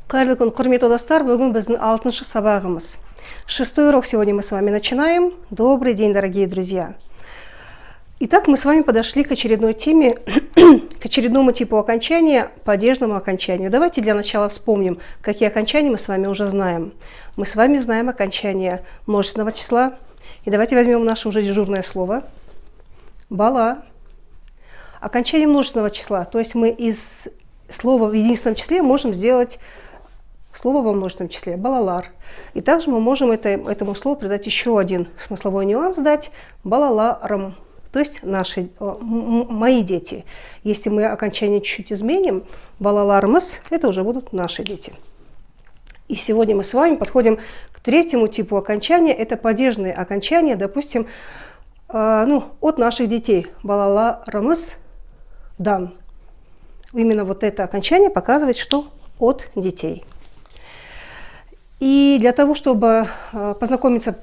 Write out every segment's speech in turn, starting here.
Қайырлы күн, құрметті достар, бүгін біздің 6-шы сабағымыз. 6-й урок сегодня мы с вами начинаем. Добрый день, дорогие друзья. Итак, мы с вами подошли к очередной теме, к очередному типу окончания, падежному окончанию. Давайте для начала вспомним, какие окончания мы с вами уже знаем. Мы с вами знаем окончание множественного числа. И давайте возьмем наше уже дежурное слово «бала». Окончание множественного числа, то есть мы из слова в единственном числе можем сделать слово во множественном числе «балалар». И также мы можем этому слову придать еще один смысловой нюанс, дать «балаларам», то есть мои дети. Если мы окончание чуть-чуть изменим, «балалармас» — это уже будут наши дети. И сегодня мы с вами подходим к третьему типу окончания. Это падежные окончания, допустим, от наших детей. «Балалармас дан». Именно вот это окончание показывает, что от детей. И для того, чтобы познакомиться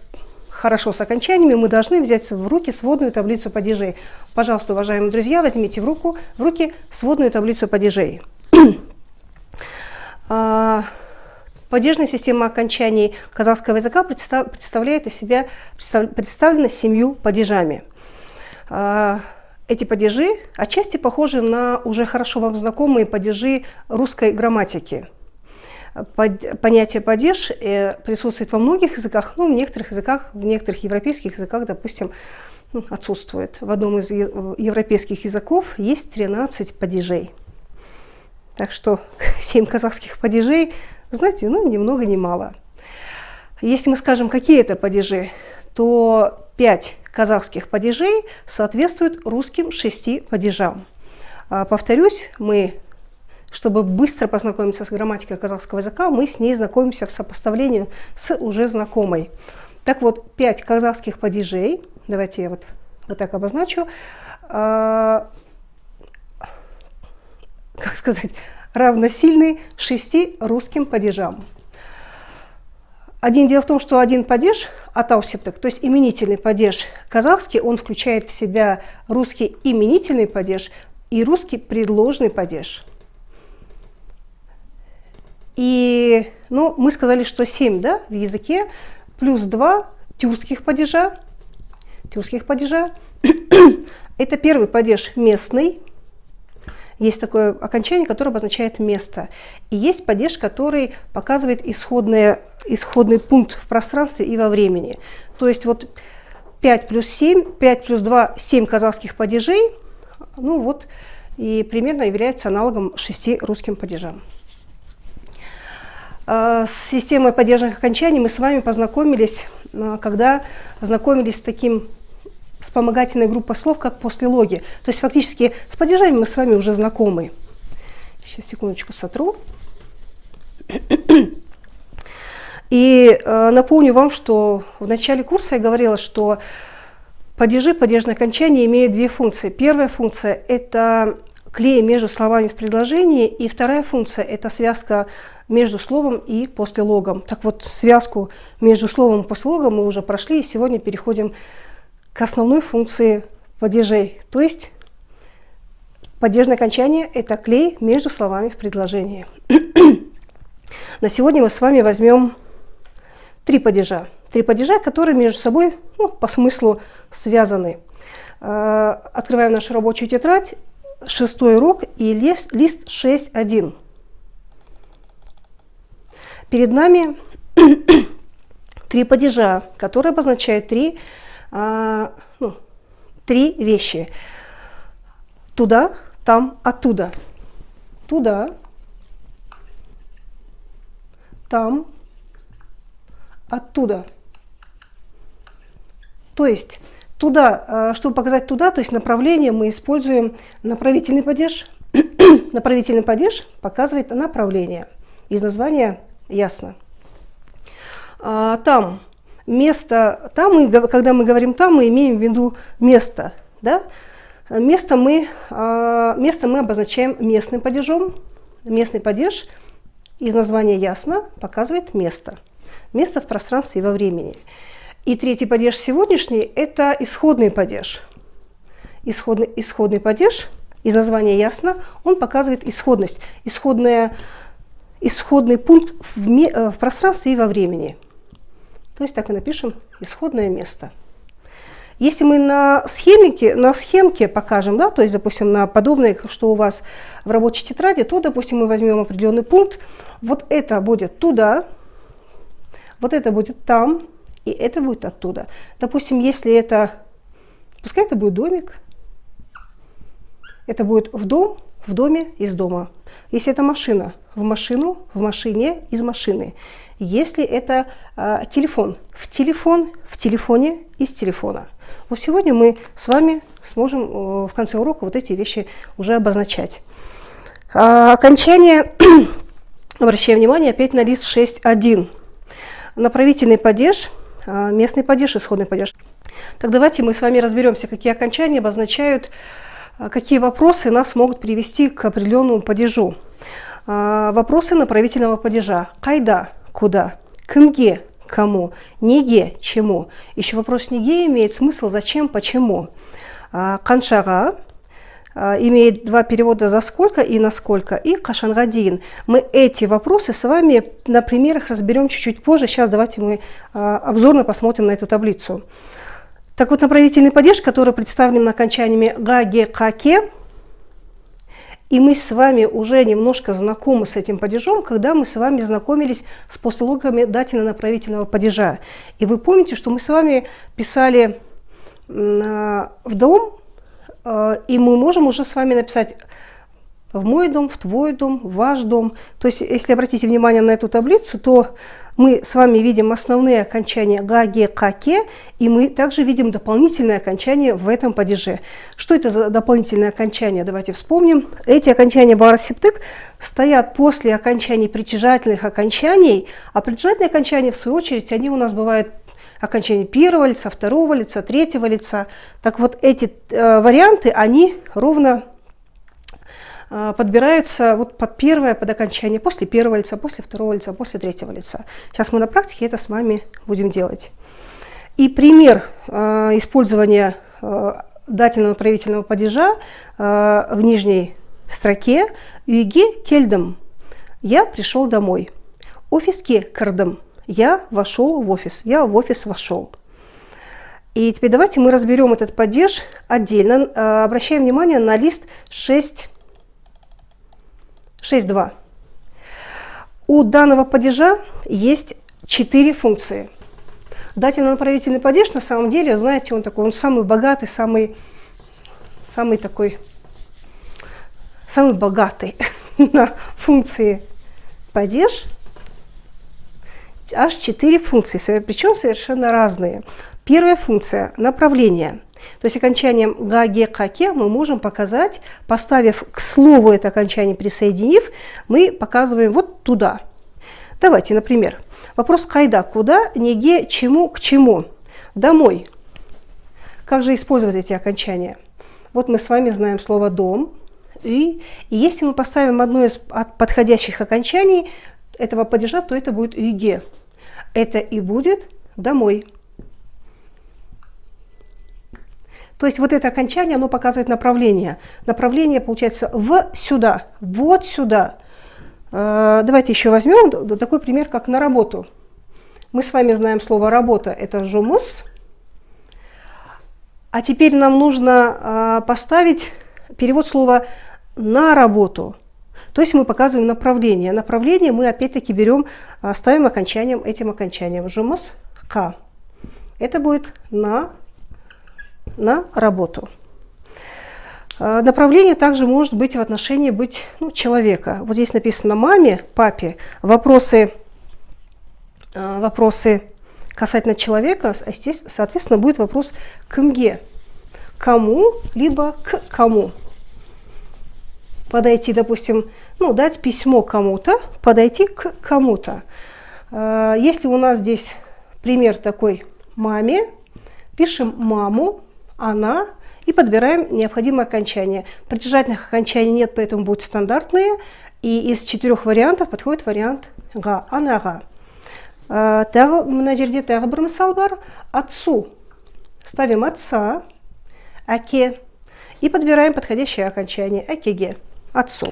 хорошо с окончаниями, мы должны взять в руки сводную таблицу падежей. Пожалуйста, уважаемые друзья, возьмите в руки сводную таблицу падежей. Падежная система окончаний казахского языка представляет из себя представлена 7 падежами. Эти падежи отчасти похожи на уже хорошо вам знакомые падежи русской грамматики. Понятие падеж присутствует во многих языках, но в некоторых европейских языках, допустим, отсутствует. В одном из европейских языков есть 13 падежей. Так что 7 казахских падежей, знаете, ни много ни мало. Если мы скажем, какие это падежи, то 5 казахских падежей соответствуют русским 6 падежам. Повторюсь, чтобы быстро познакомиться с грамматикой казахского языка, мы с ней знакомимся в сопоставлении с уже знакомой. Так вот, 5 казахских падежей, давайте я вот так обозначу, равносильны 6 русским падежам. Дело в том, что один падеж, атаусептек, то есть именительный падеж казахский, он включает в себя русский именительный падеж и русский предложный падеж. И мы сказали, что 7 в языке, плюс 2 тюркских падежа. Это первый падеж местный. Есть такое окончание, которое обозначает место. И есть падеж, который показывает исходный пункт в пространстве и во времени. То есть 5 плюс 7, 5 плюс 2, 7 казахских падежей, и примерно является аналогом 6 русским падежам. С системой падежных окончаний мы с вами познакомились, когда знакомились с таким вспомогательной группой слов, как послелоги. То есть фактически с падежами мы с вами уже знакомы. Сейчас, секундочку, сотру. И напомню вам, что в начале курса я говорила, что падежи, падежные окончания имеют 2 функции. Первая функция – это клей между словами в предложении, и вторая функция – это связка между словом и послелогом. Так вот, связку между словом и послелогом мы уже прошли, и сегодня переходим к основной функции падежей. То есть падежное окончание – это клей между словами в предложении. На сегодня мы с вами возьмем 3 падежа. 3 падежа, которые между собой по смыслу связаны. Открываем нашу рабочую тетрадь, 6-й урок и лист 6.1. Перед нами 3 падежа, которые обозначают 3 вещи. Туда, там, оттуда. Туда, там, оттуда. То есть туда, чтобы показать туда, то есть направление, мы используем направительный падеж. Направительный падеж показывает направление. Из названия ясно. Там. Место, когда мы говорим «там», мы имеем в виду место. Да? Место мы обозначаем местным падежом. Местный падеж из названия ясно показывает место. Место в пространстве и во времени. И 3-й падеж сегодняшний – это исходный падеж. Исходный падеж из названия ясно, он показывает исходность. исходный пункт в пространстве и во времени. То есть так и напишем исходное место. Если мы на схемке покажем, да, то есть, допустим, на подобное, что у вас в рабочей тетради, то, допустим, мы возьмем определенный пункт, вот это будет туда, вот это будет там, и это будет оттуда. Допустим, если это, пускай это будет домик, это будет в дом, в доме, из дома. Если это машина, в машину, в машине, из машины. Если это телефон, в телефоне, из телефона. Вот сегодня мы с вами сможем в конце урока вот эти вещи уже обозначать. Окончание, обращаем внимание опять на лист 6.1. Направительный падеж, местный падеж, исходный падеж. Так давайте мы с вами разберемся, какие окончания обозначают, какие вопросы нас могут привести к определенному падежу. Вопросы направительного падежа. Кайда, куда, кымге, кому, неге, чему. Еще вопрос неге имеет смысл зачем, почему. Каншага имеет два перевода за сколько и насколько, и кашангадин. Мы эти вопросы с вами на примерах разберем чуть-чуть позже. Сейчас давайте мы обзорно посмотрим на эту таблицу. Так вот, направительный падеж, который представлен окончаниями га, ге, ка, ке, и мы с вами уже немножко знакомы с этим падежом, когда мы с вами знакомились с послелогами дательно-направительного падежа. И вы помните, что мы с вами писали в дом, и мы можем уже с вами написать в мой дом, в твой дом, в ваш дом. То есть, если обратите внимание на эту таблицу, то мы с вами видим основные окончания га, ге, ка, ке, и мы также видим дополнительные окончания в этом падеже. Что это за дополнительные окончания? Давайте вспомним. Эти окончания бар-септык стоят после окончаний притяжательных окончаний, а притяжательные окончания, в свою очередь, они у нас бывают окончания первого лица, второго лица, третьего лица. Так вот, эти варианты, они ровно подбираются вот под первое, под окончание, после первого лица, после второго лица, после третьего лица. Сейчас мы на практике это с вами будем делать. И пример использования дательно-направительного падежа в нижней строке. Үйге кельдым. Я пришел домой. Офиске кырдым. Я вошел в офис. Я в офис вошел. И теперь давайте мы разберем этот падеж отдельно. Обращаем внимание на лист 6.2. У данного падежа есть 4 функции. Дательно-направительный падеж, на самом деле, знаете, он такой, он самый богатый, самый богатый на функции падеж. Аж 4 функции, причем совершенно разные. Первая функция – направление. То есть окончанием га, ге, ка, ке мы можем показать, поставив к слову это окончание, присоединив, мы показываем вот туда. Давайте, например, вопрос кайда, куда, неге, чему, к чему. Домой. Как же использовать эти окончания? Вот мы с вами знаем слово дом. И если мы поставим одно из подходящих окончаний этого падежа, то это будет үйге. Это и будет домой. То есть вот это окончание, оно показывает направление. Направление получается в сюда, вот сюда. Давайте еще возьмем такой пример, как на работу. Мы с вами знаем слово работа, это жумус. А теперь нам нужно поставить перевод слова на работу. То есть мы показываем направление. Направление мы опять-таки берем, ставим этим окончанием. Жумус ка. Это будет на работу. Направление также может быть в отношении человека. Вот здесь написано маме, папе. Вопросы касательно человека, здесь, соответственно, будет вопрос к мге. Кому, либо к кому. Подойти, допустим, дать письмо кому-то, подойти к кому-то. Если у нас здесь пример такой маме, пишем маму, она, и подбираем необходимое окончание. Притяжательных окончаний нет, поэтому будут стандартные. И из 4 вариантов подходит вариант га, анага. Мына жерде тағы бір мысал бар. Отцу. Ставим отца, аке, и подбираем подходящее окончание, акеге, отцу.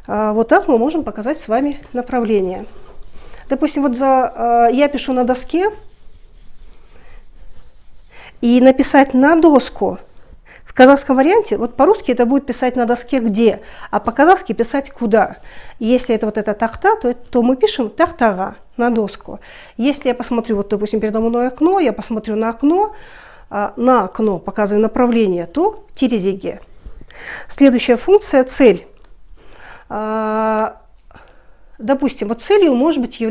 Вот так мы можем показать с вами направление. Допустим, вот я пишу на доске, и написать на доску в казахском варианте, вот по-русски это будет писать на доске где, а по-казахски писать куда. Если это вот эта тахта, то мы пишем тахтага на доску. Если я посмотрю, вот допустим, передо мной окно, я посмотрю на окно показываю направление, то терезеге. Следующая функция цель. Допустим, вот целью может быть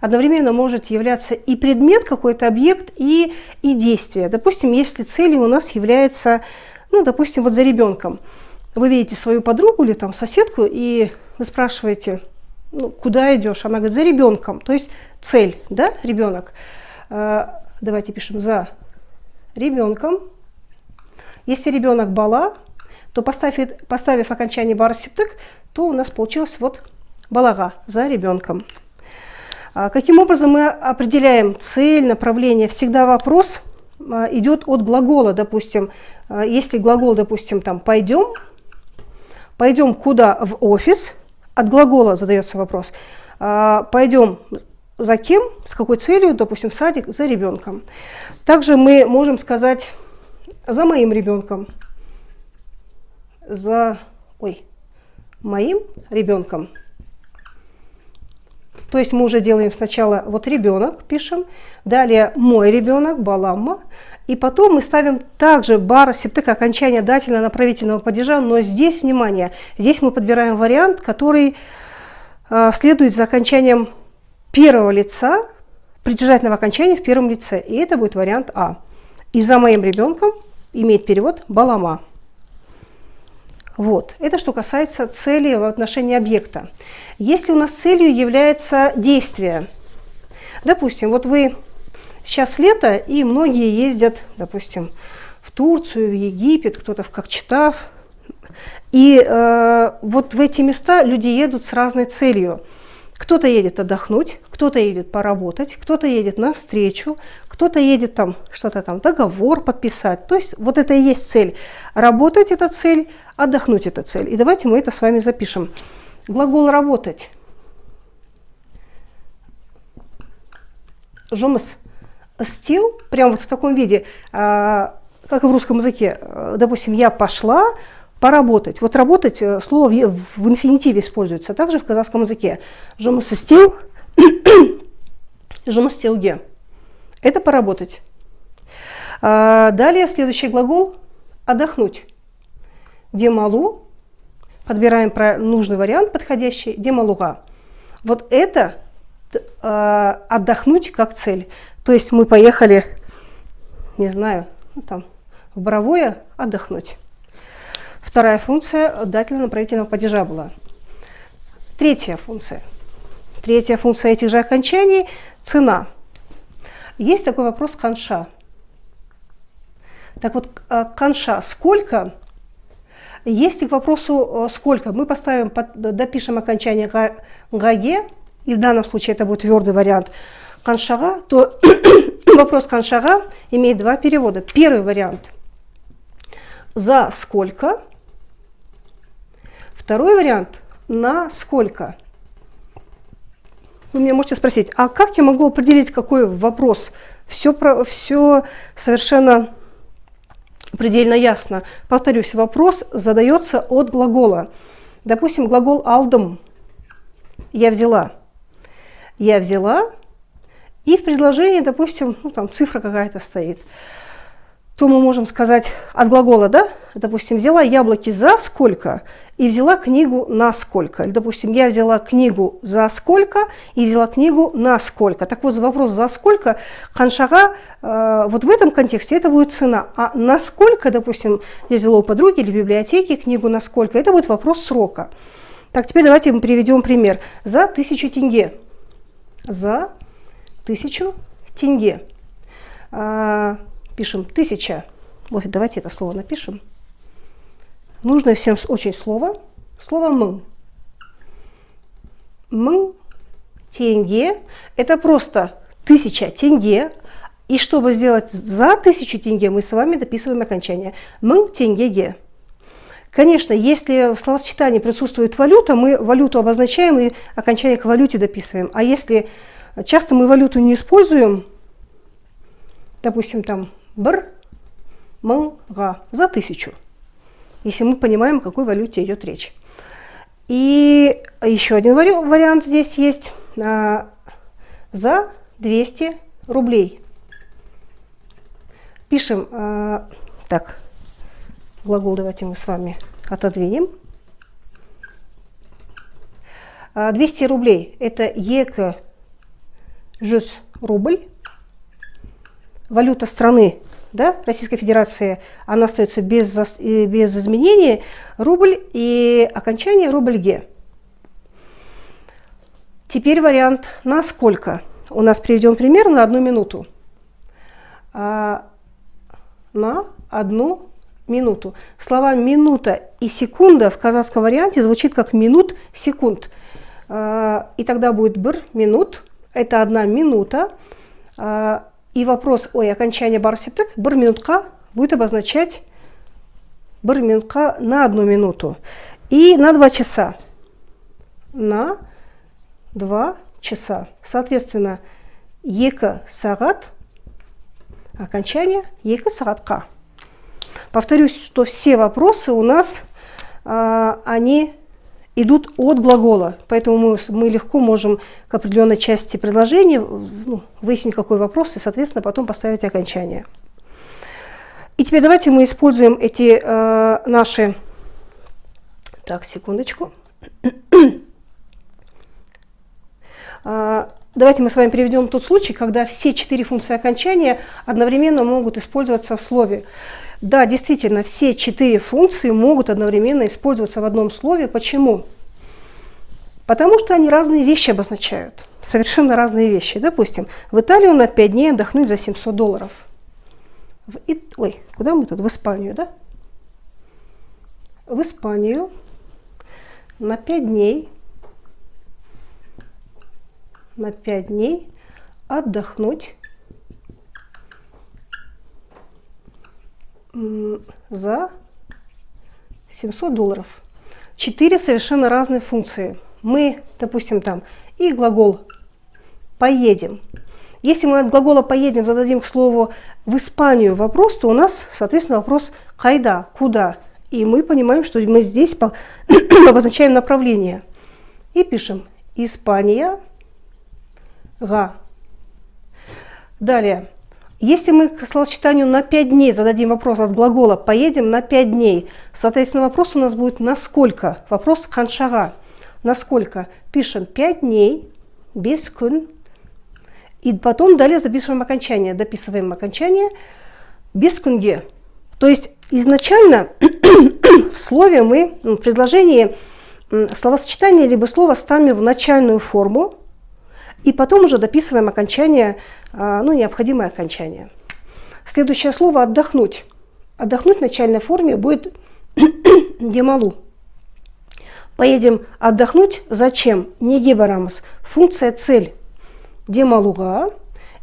одновременно может являться и предмет, какой-то объект, и действие. Допустим, если целью у нас является, ну, допустим, вот за ребенком. Вы видите свою подругу или там соседку, и вы спрашиваете, ну, куда идешь? Она говорит, за ребенком. То есть цель, да, ребенок. Давайте пишем за ребенком. Если ребенок бала, то поставив окончание барсиптык, то у нас получилось вот балага, за ребенком. Каким образом мы определяем цель, направление? Всегда вопрос идет от глагола, допустим. Если глагол, допустим, там пойдем куда? В офис. От глагола задается вопрос. Пойдем за кем, с какой целью, допустим, в садик, за ребенком. Также мы можем сказать за моим ребенком. Моим ребенком. То есть мы уже делаем сначала вот ребенок, пишем, далее мой ребенок, баламма, и потом мы ставим также бара септык, окончание дательно-направительного падежа, но здесь, внимание, здесь мы подбираем вариант, который следует за окончанием первого лица, притяжательного окончания в первом лице, и это будет вариант А. И за моим ребенком имеет перевод балама. Вот. Это что касается цели в отношении объекта. Если у нас целью является действие, допустим, вот вы сейчас лето, и многие ездят, допустим, в Турцию, в Египет, кто-то в Кокчетав, и вот в эти места люди едут с разной целью. Кто-то едет отдохнуть, кто-то едет поработать, кто-то едет на встречу, кто-то едет там что-то там, договор подписать. То есть вот это и есть цель. Работать – это цель, отдохнуть – это цель. И давайте мы это с вами запишем. Глагол «работать». Жұмыс істеу, прямо вот в таком виде, как и в русском языке. Допустим, я пошла поработать. Вот работать слово в инфинитиве используется, также в казахском языке. Жұмыс істеу, жұмыс істеуге. Это поработать. Далее следующий глагол отдохнуть. Демалу. Подбираем нужный вариант подходящий. Демалуга. Вот это отдохнуть как цель. То есть мы поехали, не знаю, там, в Боровое отдохнуть. Вторая функция дательно-направительного падежа была. Третья функция. Третья функция этих же окончаний – цена. Есть такой вопрос канша. Так вот, канша сколько? Если к вопросу сколько, мы допишем окончание гаге, и в данном случае это будет твердый вариант каншага, то вопрос каншага имеет два перевода. Первый вариант – за сколько. Второй вариант – на сколько. Вы меня можете спросить, а как я могу определить, какой вопрос? Все совершенно предельно ясно. Повторюсь, вопрос задается от глагола. Допустим, глагол «алдым» – «я взяла». Я взяла, и в предложении, допустим, ну, там цифра какая-то стоит. То мы можем сказать от глагола, да, допустим, взяла яблоки за сколько и взяла книгу на сколько. Или, допустим, я взяла книгу за сколько и взяла книгу на сколько. Так вот, вопрос за сколько, каншага, вот в этом контексте это будет цена. А на сколько, допустим, я взяла у подруги или в библиотеке книгу на сколько, это будет вопрос срока. Так, теперь давайте мы приведем пример. За 1000 тенге. За 1000 тенге. Пишем 1000. Вот, давайте это слово напишем. Нужное всем очень слово. Слово «мың». «Мың тенге» – это просто 1000 тенге. И чтобы сделать за 1000 тенге, мы с вами дописываем окончание. «Мың тенгеге». Конечно, если в словосочетании присутствует валюта, мы валюту обозначаем и окончание к валюте дописываем. А если часто мы валюту не используем, допустим, там бр, га за 1000, если мы понимаем, о какой валюте идет речь. И еще один вариант здесь есть за 200 рублей. Пишем, так, глагол давайте мы с вами отодвинем. 200 рублей – это ека жүз рубль. Валюта страны, да, Российской Федерации, она остается без изменений. Рубль и окончание рубльге. Теперь вариант на сколько. У нас приведем пример на 1 минуту. На 1 минуту. Слова минута и секунда в казахском варианте звучит как минут, секунд. И тогда будет бр, минут. Это 1 минута. И вопрос, окончание барсептек, бр минутка будет обозначать бр минутка на 1 минуту. И на 2 часа. На 2 часа. Соответственно, ека сағат, окончание ека сағатқа. Повторюсь, что все вопросы у нас, они идут от глагола, поэтому мы легко можем к определенной части предложения выяснить, какой вопрос, и, соответственно, потом поставить окончание. И теперь давайте мы используем эти наши... Так, секундочку. Давайте мы с вами приведем тот случай, когда все 4 функции окончания одновременно могут использоваться в слове. Да, действительно, все 4 функции могут одновременно использоваться в одном слове. Почему? Потому что они разные вещи обозначают. Совершенно разные вещи. Допустим, в Италию на 5 дней отдохнуть за $700. Куда мы тут? В Испанию, да? В Испанию на 5 дней отдохнуть за $700. 4 совершенно разные функции. Мы, допустим, там и глагол «поедем». Если мы от глагола «поедем» зададим к слову «в Испанию» вопрос, то у нас, соответственно, вопрос «кайда», «куда?». И мы понимаем, что мы здесь обозначаем направление. И пишем «Испания», «га». Далее. Если мы к словосочетанию на 5 дней зададим вопрос от глагола «поедем на 5 дней», соответственно, вопрос у нас будет «насколько?». Вопрос «ханшага». Насколько? Пишем 5 дней, без күн. И потом далее дописываем окончание без күнге. То есть изначально в слове мы, в предложении словосочетание либо слово ставим в начальную форму, и потом уже дописываем окончание, необходимое окончание. Следующее слово «отдохнуть». Отдохнуть в начальной форме будет «демалу». Поедем отдохнуть. Зачем? Неге барамыз. Функция цель. Демалуга.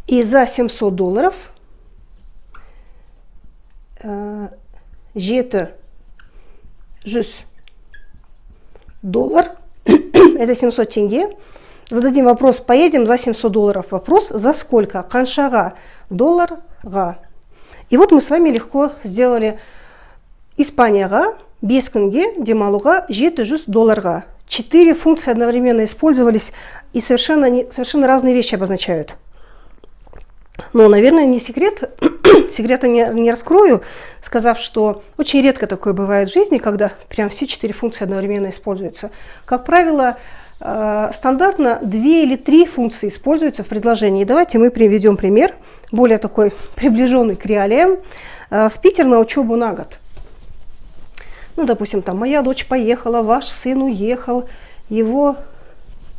И за $700 $700. Это 700 тенге. Зададим вопрос «поедем за $700». Вопрос «за сколько?» Каншага. Долларга. И вот мы с вами легко сделали Испанияга. Без күнге демалуга $700. 4 функции одновременно использовались и совершенно разные вещи обозначают. Но, наверное, не секрет, секрета не раскрою, сказав, что очень редко такое бывает в жизни, когда прям все 4 функции одновременно используются. Как правило, стандартно 2 или 3 функции используются в предложении. Давайте мы приведем пример, более такой приближенный к реалиям. В Питер на учебу на год. Допустим, там моя дочь поехала, ваш сын уехал, его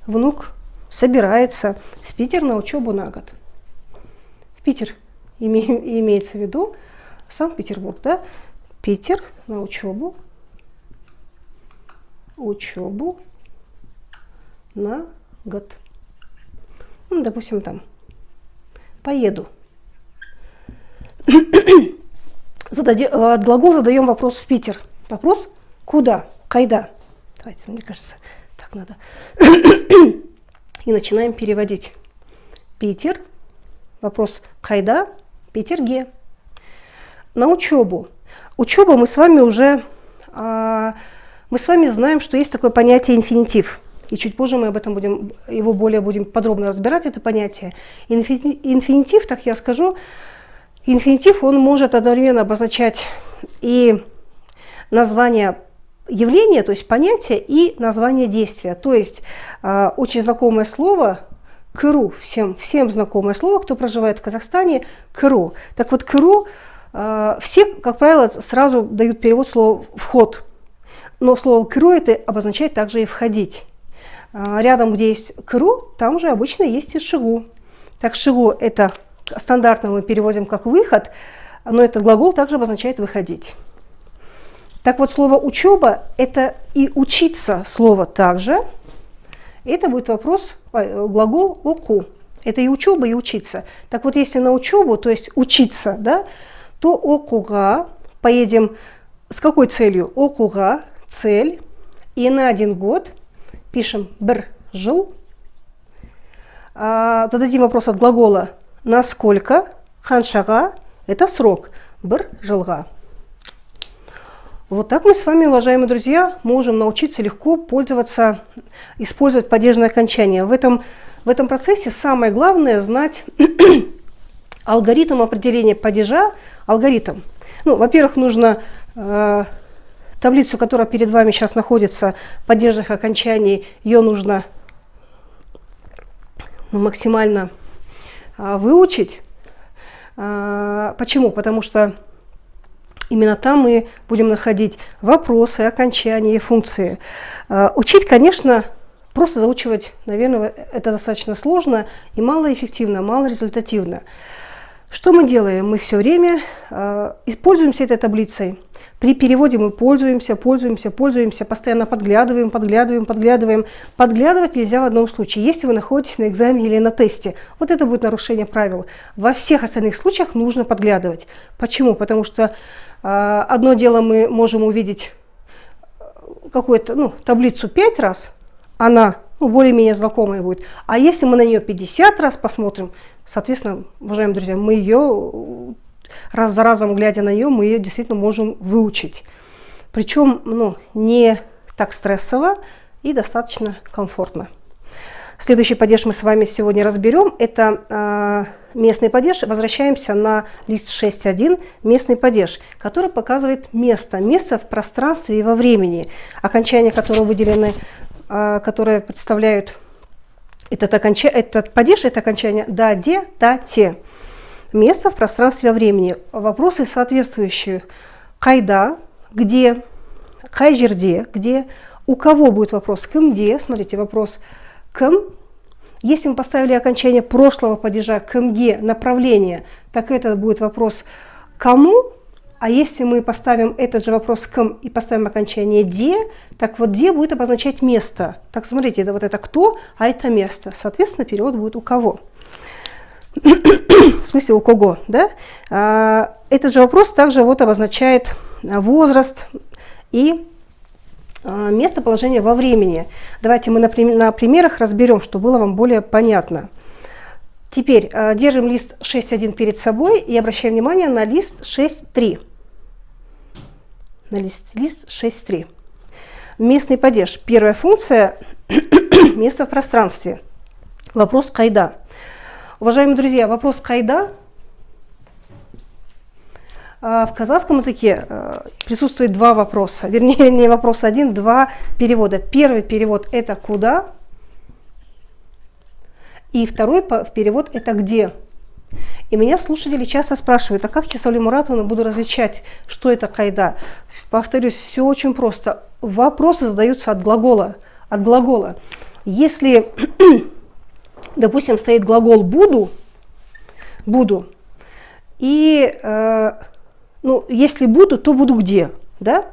внук собирается в Питер на учебу на год. В Питер имеется в виду Санкт-Петербург, да? Питер на учебу на год. Допустим, там поеду. От глагола задаем вопрос в Питер. Вопрос Куда? Кайда? Давайте, мне кажется, так надо. И начинаем переводить. Питер. Вопрос кайда? Питер ге. На учебу. Учеба мы с вами уже... Мы с вами знаем, что есть такое понятие инфинитив. И чуть позже мы об этом его более будем подробно разбирать, это понятие. Инфинитив, так я скажу, инфинитив, он может одновременно обозначать и название явления, то есть понятие, и название действия. То есть очень знакомое слово «кыру», всем знакомое слово, кто проживает в Казахстане, «кыру». Так вот, «кыру» все, как правило, сразу дают перевод слова «вход». Но слово «кыру» это обозначает также и «входить». Рядом, где есть «кыру», там же обычно есть и «шигу». Так, «шигу» это стандартно мы переводим как «выход», но этот глагол также обозначает «выходить». Так вот, слово «учеба» это и «учиться» слово также. Это будет глагол «оку». Это и учеба, и учиться. Так вот, если на учебу, то есть учиться, да, то «окуга» поедем с какой целью? «Окуга» – цель, и на 1 год пишем «бір жыл». Зададим вопрос от глагола «насколько», «ханшага» – это срок, «бір жылға». Вот так мы с вами, уважаемые друзья, можем научиться легко пользоваться, использовать падежное окончание. В этом процессе самое главное знать алгоритм определения падежа. Алгоритм. Ну, во-первых, нужно таблицу, которая перед вами сейчас находится, падежных окончаний, ее нужно максимально выучить. Почему? Потому что именно там мы будем находить вопросы, окончания, функции. Учить, конечно, просто заучивать, наверное, это достаточно сложно и малоэффективно, малорезультативно. Что мы делаем? Мы все время пользуемся этой таблицей. При переводе мы пользуемся, постоянно подглядываем. Подглядывать нельзя в одном случае, если вы находитесь на экзамене или на тесте. Вот это будет нарушение правил. Во всех остальных случаях нужно подглядывать. Почему? Потому что одно дело мы можем увидеть какую-то таблицу 5 раз, она более-менее знакомая будет. А если мы на нее 50 раз посмотрим, соответственно, уважаемые друзья, мы ее раз за разом, глядя на нее, мы ее действительно можем выучить. Причем не так стрессово и достаточно комфортно. Следующий падеж мы с вами сегодня разберем. Это местный падеж. Возвращаемся на лист 6.1, местный падеж, который показывает место в пространстве и во времени. Окончания, которые выделены, которые представляют этот падеж, это окончание «да, де, да, те». Место в пространстве во времени. Вопросы соответствующие. Кайда, где, кай жерде, где, у кого будет вопрос кымде, смотрите, вопрос кым. Если мы поставили окончание прошлого падежа кымге, направление, так это будет вопрос кому. А если мы поставим этот же вопрос кым и поставим окончание де, так вот де будет обозначать место. Так смотрите, это кто, а это место. Соответственно, перевод будет у кого. В смысле у кого, да? Этот же вопрос также обозначает возраст и местоположение во времени. Давайте мы на примерах разберем, чтобы было вам более понятно. Теперь держим лист 6.1 перед собой и обращаем внимание на лист 6.3. На лист 6.3. Местный падеж. Первая функция – место в пространстве. Вопрос кайда. Уважаемые друзья, вопрос кайда в казахском языке присутствует 2 вопроса. Вернее, не вопрос один, 2 перевода. Первый перевод – это куда, и второй перевод – это где. И меня слушатели часто спрашивают, а как я, Сауле Муратовна, буду различать, что это кайда? Повторюсь, все очень просто. Вопросы задаются от глагола. Если, допустим, стоит глагол буду, и если буду, то буду где, да?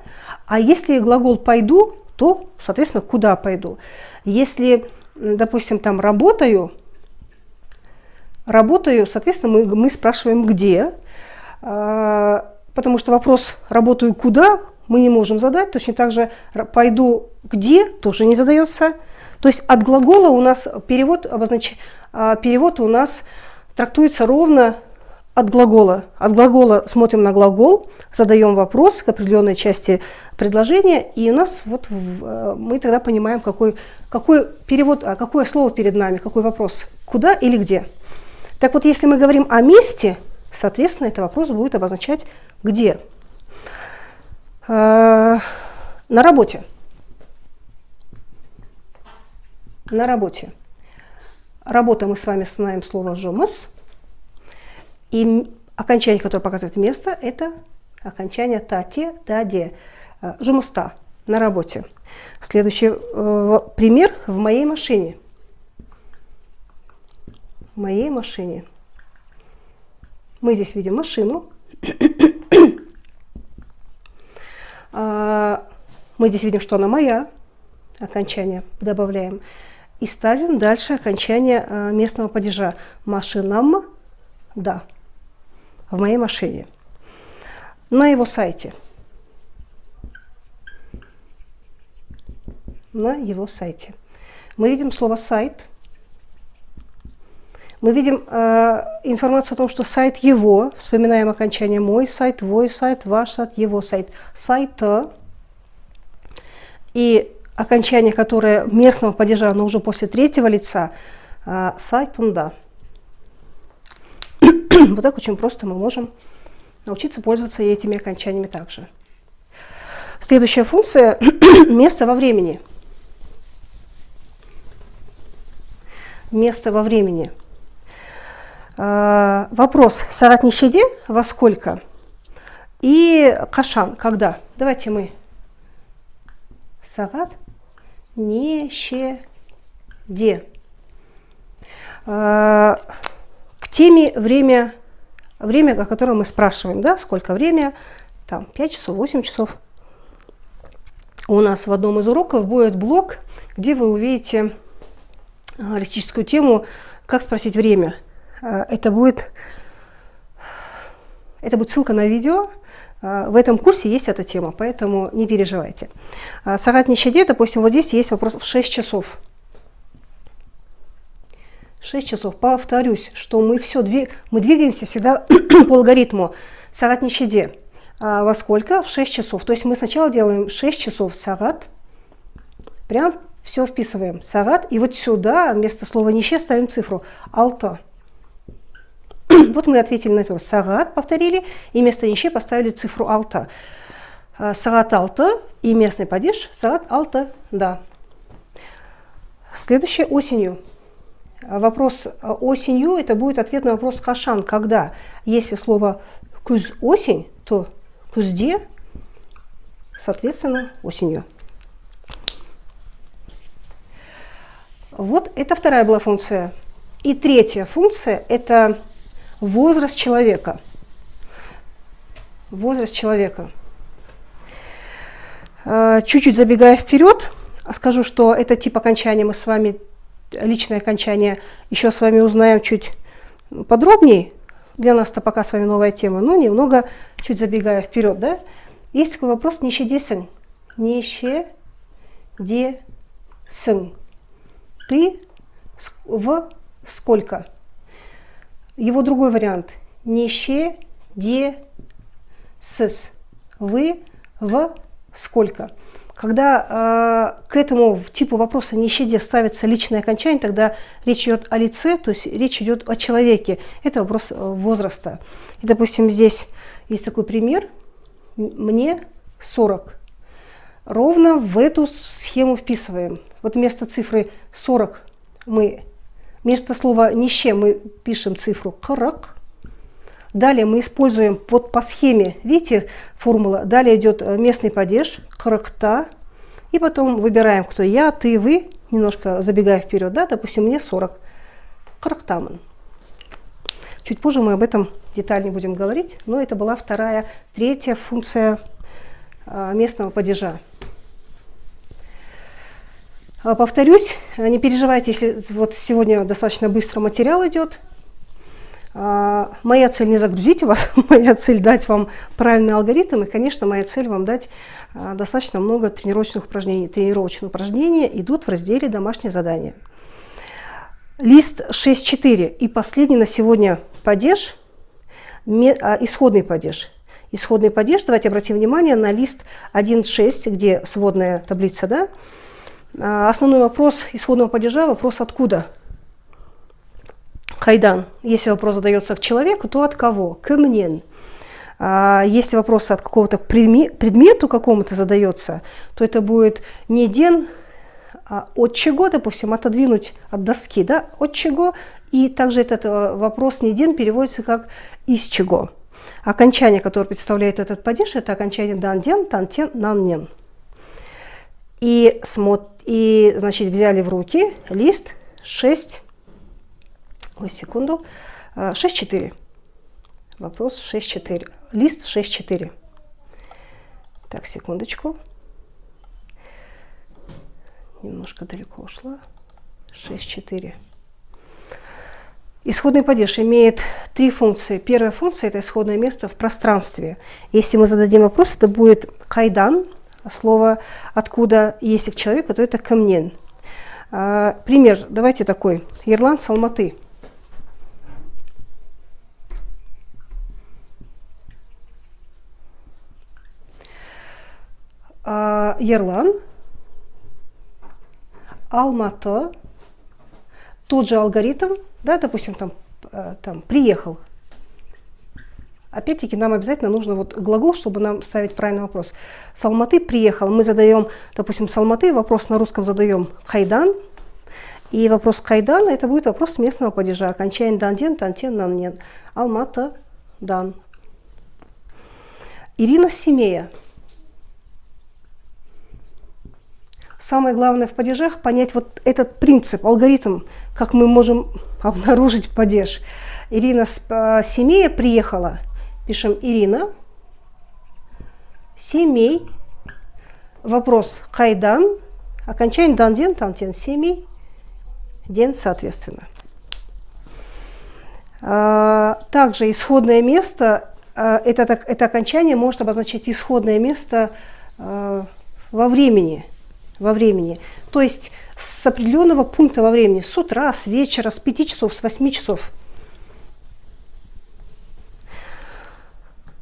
А если глагол пойду, то, соответственно, куда пойду. Если, допустим, там работаю, соответственно, мы спрашиваем где, потому что вопрос «работаю куда?» мы не можем задать. Точно так же пойду где тоже не задается. То есть от глагола у нас перевод у нас трактуется ровно от глагола. От глагола смотрим на глагол, задаем вопрос к определенной части предложения, и у нас вот мы тогда понимаем, какой перевод, какое слово перед нами, какой вопрос, куда или где. Так вот, если мы говорим о месте, соответственно, этот вопрос будет обозначать где. На работе. На работе. Работа, мы с вами знаем слово «жомас». И окончание, которое показывает место, это окончание «та-те», «да-де». «Жомаста» на работе. Следующий пример в моей машине. В моей машине. Мы здесь видим машину. Мы здесь видим, что она моя. Окончание добавляем. И ставим дальше окончание местного падежа. Машинам, да. В моей машине. На его сайте. На его сайте. Мы видим слово «сайт». Мы видим информацию о том, что сайт его. Вспоминаем окончание «мой сайт», «твой сайт», «ваш сайт», «его сайт». Сайта. И окончание, которое местного падежа, но уже после третьего лица, сайтунда. Вот так очень просто мы можем научиться пользоваться и этими окончаниями также. Следующая функция – место во времени. Место во времени. Вопрос «сагат нешеде» – во сколько? И кашан – когда? Давайте мы «сагат нешеде». К теме время, о котором мы спрашиваем, да, сколько время, там 5 часов, 8 часов. У нас в одном из уроков будет блок, где вы увидите лексическую тему «Как спросить время». Это будет ссылка на видео. В этом курсе есть эта тема, поэтому не переживайте. Сагат нешеде, допустим, вот здесь есть вопрос в 6 часов. 6 часов. Повторюсь, что мы двигаемся всегда по алгоритму. Сагат нешеде. Во сколько? В 6 часов. То есть мы сначала делаем 6 часов сагат. Прям все вписываем. Сагат. И вот сюда вместо слова неше ставим цифру. Алта. Вот мы ответили на это. Сагат повторили. И вместо неше поставили цифру алта. Сагат алта. И местный падеж. Сагат алта. Да. Следующее осенью. Вопрос осенью, это будет ответ на вопрос кашан, когда. Если слово куз осень, то кузде, соответственно, осенью. Вот это вторая была функция. И третья функция – это возраст человека. Возраст человека. Чуть-чуть забегая вперед, скажу, что это тип окончания мы с вами, личное окончание, еще с вами узнаем чуть подробнее. Для нас-то пока с вами новая тема, но немного, чуть забегая вперед, да. Есть такой вопрос нешедесен. Нешедесен. Ты в сколько? Его другой вариант. Нешедесес. Вы в сколько? Когда к этому типу вопроса нешеде ставится личное окончание, тогда речь идет о лице, то есть речь идет о человеке. Это вопрос возраста. И, допустим, здесь есть такой пример. Мне 40. Ровно в эту схему вписываем. Вот вместо цифры 40 вместо слова «нище» мы пишем цифру 40. Далее мы используем вот по схеме, видите, формула. Далее идет местный падеж, кракта. И потом выбираем, кто я, ты, вы. Немножко забегая вперед, да, допустим, мне 40. Крактаман. Чуть позже мы об этом детальнее будем говорить. Но это была третья функция местного падежа. Повторюсь, не переживайте, если вот сегодня достаточно быстро материал идет. Моя цель не загрузить вас, моя цель дать вам правильный алгоритм, и, конечно, моя цель вам дать достаточно много тренировочных упражнений. Тренировочные упражнения идут в разделе «Домашние задания». Лист 6.4 и последний на сегодня падеж, исходный падеж. Исходный падеж, давайте обратим внимание на лист 1.6, где сводная таблица, да? Основной вопрос исходного падежа – вопрос «откуда?». Хайдан. Если вопрос задается к человеку, то от кого? К мне. Если вопрос от какого-то предмету какому-то задается, то это будет не ден, а от чего, допустим, отодвинуть от доски, да, от чего. И также этот вопрос не ден переводится как из чего. Окончание, которое представляет этот падеж, это окончание дан-ден, тан-тен, нан-нен. И, значит, взяли в руки лист 6. Ой, секунду. 6.4. Вопрос 6.4. Лист 6.4. Так, секундочку. Немножко далеко ушла. 6.4. Исходный падеж имеет 3 функции. Первая функция – это исходное место в пространстве. Если мы зададим вопрос, это будет кайдан, слово «откуда». Если к человеку, то это ко мне. Пример давайте такой. Ерлан с Алматы. Ерлан, Алматы, тот же алгоритм, да, допустим, там приехал. Опять-таки нам обязательно нужно вот глагол, чтобы нам ставить правильный вопрос. С Алматы приехал, мы задаем, допустим, с Алматы, вопрос на русском задаем хайдан, и вопрос хайдан это будет вопрос местного падежа, окончание дан-ден, тан-тен, нан-нен. Алматы, дан. Ирина с Семея. Самое главное в падежах понять вот этот принцип, алгоритм, как мы можем обнаружить падеж. Ирина с Семея приехала. Пишем Ирина, Семей, вопрос хайдан, окончание дан-ден, тан-тен, Семей, ден соответственно. Также исходное место, это окончание может обозначать исходное место во времени. То есть с определенного пункта во времени, с утра, с вечера, с 5 часов, с 8 часов.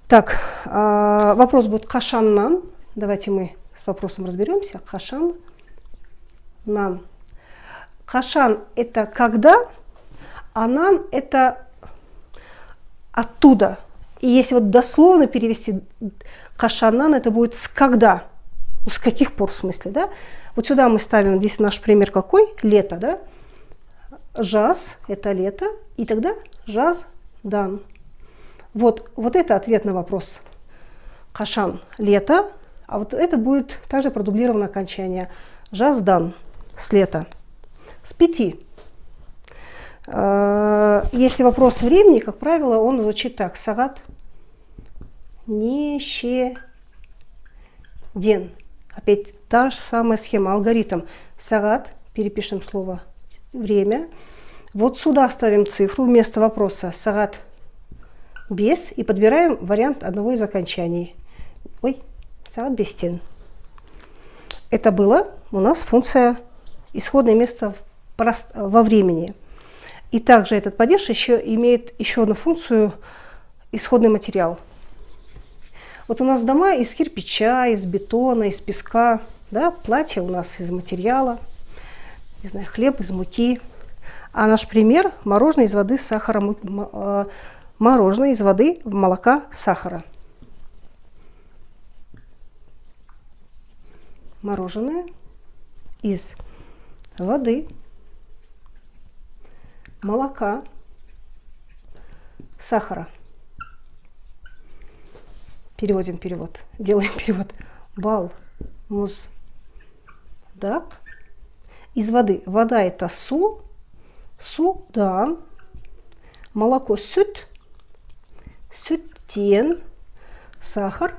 Так, вопрос будет кашан-нан. Давайте мы с вопросом разберемся. Кашан-нан. Кашан – это когда, а нан – это оттуда. И если вот дословно перевести кашан-нан, это будет с когда. Ну, с каких пор в смысле, да? Вот сюда мы ставим, здесь наш пример какой? Лето, да? Жаз – это лето, и тогда жаз дан. Вот это ответ на вопрос. Кашан – лето, а вот это будет также продублировано окончание. Жаз дан – с лета. С 5. Если вопрос времени, как правило, он звучит так. Сагат неше ден. Опять та же самая схема, алгоритм. Сагат, перепишем слово время. Вот сюда ставим цифру вместо вопроса. Сагат без и подбираем вариант одного из окончаний. Сагат без стен. Это было у нас функция исходное место во времени. И также этот падеж еще имеет еще одну функцию исходный материал. Вот у нас дома из кирпича, из бетона, из песка, да, платье у нас из материала, не знаю, хлеб из муки. А наш пример – мороженое из воды с сахаром, мороженое из воды, молока, сахара. Мороженое из воды, молока, сахара. Переводим перевод, делаем перевод. Бал, муз, дак. Из воды. Вода – это су, дан. Молоко – süt, sütyen. Сахар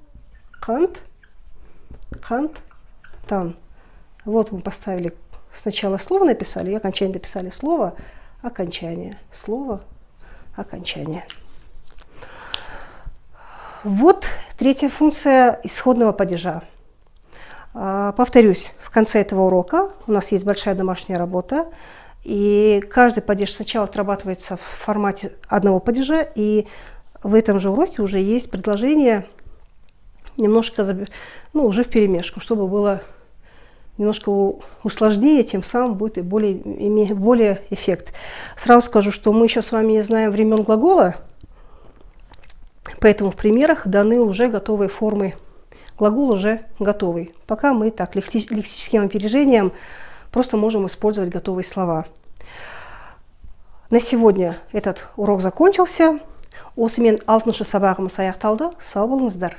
– кант, тан. Вот мы поставили, сначала слово написали, и окончание написали слово, окончание. Слово, окончания. Вот третья функция исходного падежа. Повторюсь, в конце этого урока у нас есть большая домашняя работа, и каждый падеж сначала отрабатывается в формате одного падежа, и в этом же уроке уже есть предложение немножко, уже вперемешку, чтобы было немножко усложнение, тем самым будет и более эффект. Сразу скажу, что мы еще с вами не знаем времен глагола, поэтому в примерах даны уже готовые формы. Глагол уже готовый. Пока мы так лексическим опережением просто можем использовать готовые слова. На сегодня этот урок закончился. Осымен 6-ші сабағымыз аяқталды. Сау болыңыздар.